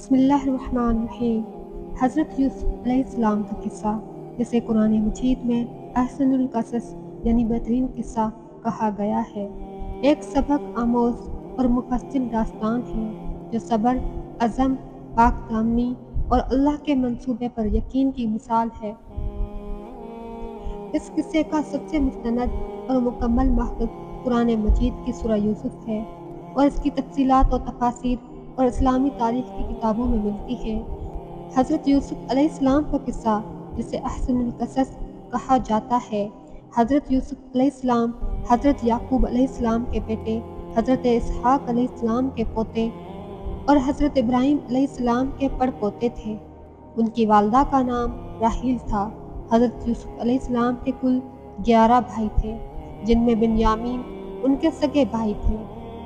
بسم اللہ الرحمن الرحیم۔ حضرت یوسف علیہ السلام کا قصہ، جسے قرآن مجید میں احسن القصص یعنی بہترین قصہ کہا گیا ہے، ایک سبق آموز اور مفصل داستان ہے جو صبر، عزم، پاک دامنی اور اللہ کے منصوبے پر یقین کی مثال ہے۔ اس قصے کا سب سے مستند اور مکمل ماخذ قرآن مجید کی سورہ یوسف ہے اور اس کی تفصیلات و تفاسیر اور اسلامی تاریخ کی کتابوں میں ملتی ہے۔ حضرت یوسف علیہ السلام کا قصہ، جسے احسن القصص کہا جاتا ہے، حضرت یوسف علیہ السلام حضرت یعقوب علیہ السلام کے بیٹے، حضرت اسحاق علیہ السلام کے پوتے اور حضرت ابراہیم علیہ السلام کے پڑ پوتے تھے۔ ان کی والدہ کا نام راحیل تھا۔ حضرت یوسف علیہ السلام کے کل 11 بھائی تھے، جن میں بنیامین ان کے سگے بھائی تھے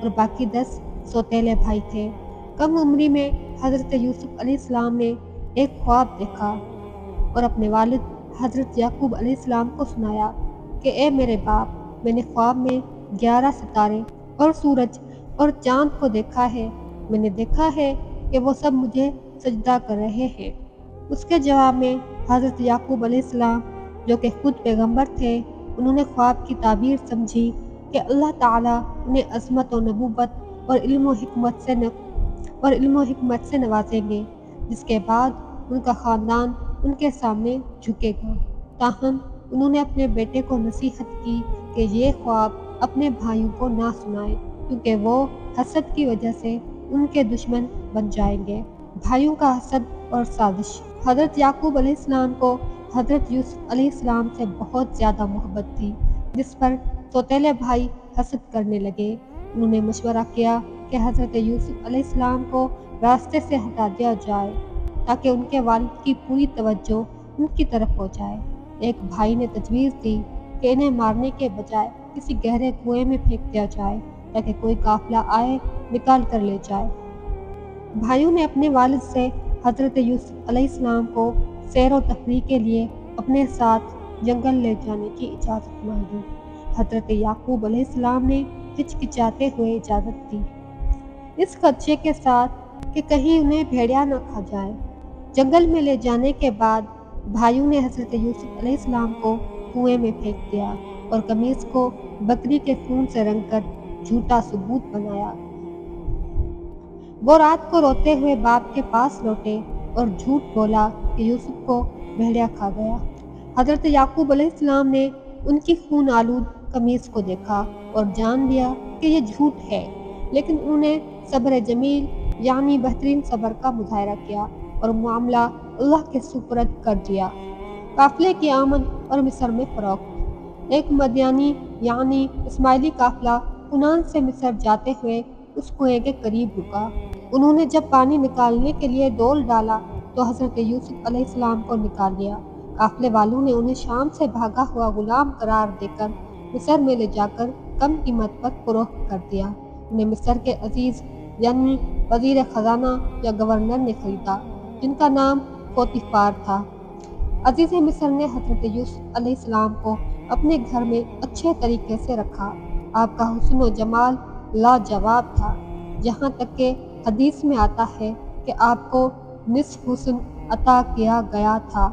اور باقی 10 سوتیلے بھائی تھے۔ کم عمری میں حضرت یوسف علیہ السلام نے ایک خواب دیکھا اور اپنے والد حضرت یعقوب علیہ السلام کو سنایا کہ اے میرے باپ، میں نے خواب میں 11 ستارے اور سورج اور چاند کو دیکھا ہے۔ میں نے دیکھا ہے کہ وہ سب مجھے سجدہ کر رہے ہیں۔ اس کے جواب میں حضرت یعقوب علیہ السلام، جو کہ خود پیغمبر تھے، انہوں نے خواب کی تعبیر سمجھی کہ اللہ تعالیٰ انہیں عظمت و نبوت اور علم و حکمت سے نوازیں گے، جس کے بعد ان کا خاندان ان کے سامنے جھکے گا۔ تاہم انہوں نے اپنے بیٹے کو نصیحت کی کہ یہ خواب اپنے بھائیوں کو نہ سنائے، کیونکہ وہ حسد کی وجہ سے ان کے دشمن بن جائیں گے۔ بھائیوں کا حسد اور سازش۔ حضرت یعقوب علیہ السلام کو حضرت یوسف علیہ السلام سے بہت زیادہ محبت تھی، جس پر سوتیلے بھائی حسد کرنے لگے۔ انہوں نے مشورہ کیا کہ حضرت یوسف علیہ السلام کو راستے سے ہٹا دیا جائے تاکہ ان کے والد کی پوری توجہ ان کی طرف ہو جائے۔ ایک بھائی نے تجویز دی کہ انہیں مارنے کے بجائے کسی گہرے کنویں میں پھینک دیا جائے تاکہ کوئی قافلہ آئے نکال کر لے جائے۔ بھائیوں نے اپنے والد سے حضرت یوسف علیہ السلام کو سیر و تفریح کے لیے اپنے ساتھ جنگل لے جانے کی اجازت مانگی۔ حضرت یعقوب علیہ السلام نے ہچکچاتے ہوئے اجازت دی، اس خدشے کے ساتھ کہ کہیں انہیں بھیڑیا نہ کھا جائے۔ جنگل میں لے جانے کے بعد بھائیوں نے حضرت یوسف علیہ السلام کو کنویں میں پھینک دیا اور قمیص کو بکری کے خون سے رنگ کر جھوٹا ثبوت بنایا۔ وہ رات کو روتے ہوئے باپ کے پاس لوٹے اور جھوٹ بولا کہ یوسف کو بھیڑیا کھا گیا۔ حضرت یعقوب علیہ السلام نے ان کی خون آلود قمیص کو دیکھا اور جان لیا کہ یہ جھوٹ ہے، لیکن انہوں نے صبر جمیل یعنی بہترین صبر کا مظاہرہ کیا اور معاملہ اللہ کے سپرد کر دیا۔ قافلے کی آمد اور مصر میں فروخت۔ ایک مدیانی یعنی اسماعیلی قافلہ کنعان سے مصر جاتے ہوئے اس کنویں کے قریب رکا۔ انہوں نے جب پانی نکالنے کے لیے ڈول ڈالا تو حضرت یوسف علیہ السلام کو نکال لیا۔ قافلے والوں نے انہیں شام سے بھاگا ہوا غلام قرار دے کر مصر میں لے جا کر کم قیمت پر فروخت کر دیا۔ انہیں مصر کے عزیز یعنی وزیر خزانہ یا گورنر نے خریدا، جن کا نام پوتیفار تھا۔ عزیز مصر نے حضرت یوسف علیہ السلام کو اپنے گھر میں اچھے طریقے سے رکھا۔ آپ کا حسن و جمال لاجواب تھا، جہاں تک کہ حدیث میں آتا ہے کہ آپ کو نصف حسن عطا کیا گیا تھا۔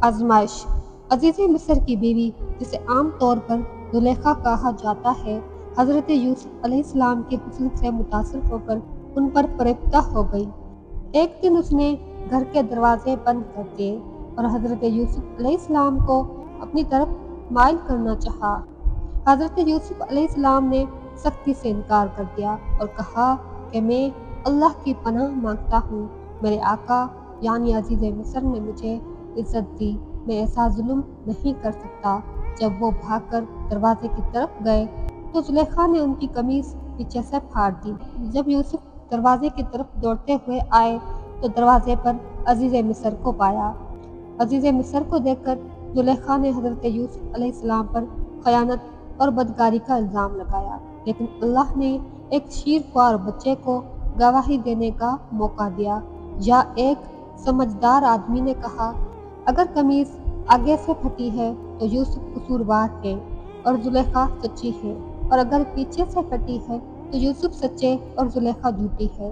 آزمائش۔ عزیز مصر کی بیوی، جسے عام طور پر زلیخا کہا جاتا ہے، حضرت یوسف علیہ السلام کے حسن سے متاثر ہو کر ان پر فریفتہ ہو گئی۔ ایک دن اس نے گھر کے دروازے بند کر دیے اور حضرت یوسف علیہ السلام کو اپنی طرف مائل کرنا چاہا۔ حضرت یوسف علیہ السلام نے سختی سے انکار کر دیا اور کہا کہ میں اللہ کی پناہ مانگتا ہوں، میرے آقا یعنی عزیز مصر نے مجھے عزت دی، میں ایسا ظلم نہیں کر سکتا۔ جب وہ بھاگ کر دروازے کی طرف گئے تو زلیخا نے ان کی قمیص پیچھے سے پھاڑ دی۔ جب یوسف دروازے کی طرف دوڑتے ہوئے آئے تو دروازے پر عزیز مصر کو پایا۔ عزیز مصر کو دیکھ کر زلیخا نے حضرت یوسف علیہ السلام پر خیانت اور بدکاری کا الزام لگایا، لیکن اللہ نے ایک شیرخوار بچے کو گواہی دینے کا موقع دیا۔ یا ایک سمجھدار آدمی نے کہا، اگر قمیص آگے سے پھٹی ہے تو یوسف قصوروار ہے اور زلیخا سچی ہے، اور اگر پیچھے سے پھٹی ہے تو یوسف سچے اور زلیخا جھوٹی ہے۔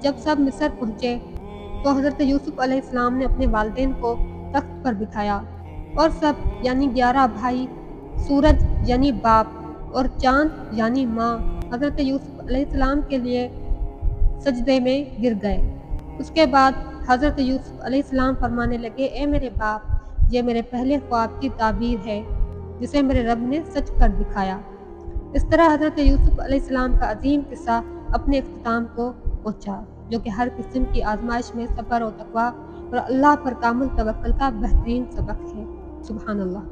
جب سب مصر پہنچے تو حضرت یوسف علیہ السلام نے اپنے والدین کو تخت پر بٹھایا اور سب یعنی 11 بھائی، سورج یعنی باپ اور چاند یعنی ماں حضرت یوسف علیہ السلام کے لیے سجدے میں گر گئے۔ اس کے بعد حضرت یوسف علیہ السلام فرمانے لگے، اے میرے باپ، یہ میرے پہلے خواب کی تعبیر ہے جسے میرے رب نے سچ کر دکھایا۔ اس طرح حضرت یوسف علیہ السلام کا عظیم قصہ اپنے اختتام کو پہنچا، جو کہ ہر قسم کی آزمائش میں صبر و تقویٰ اور اللہ پر کامل توکل کا بہترین سبق ہے۔ سبحان اللہ۔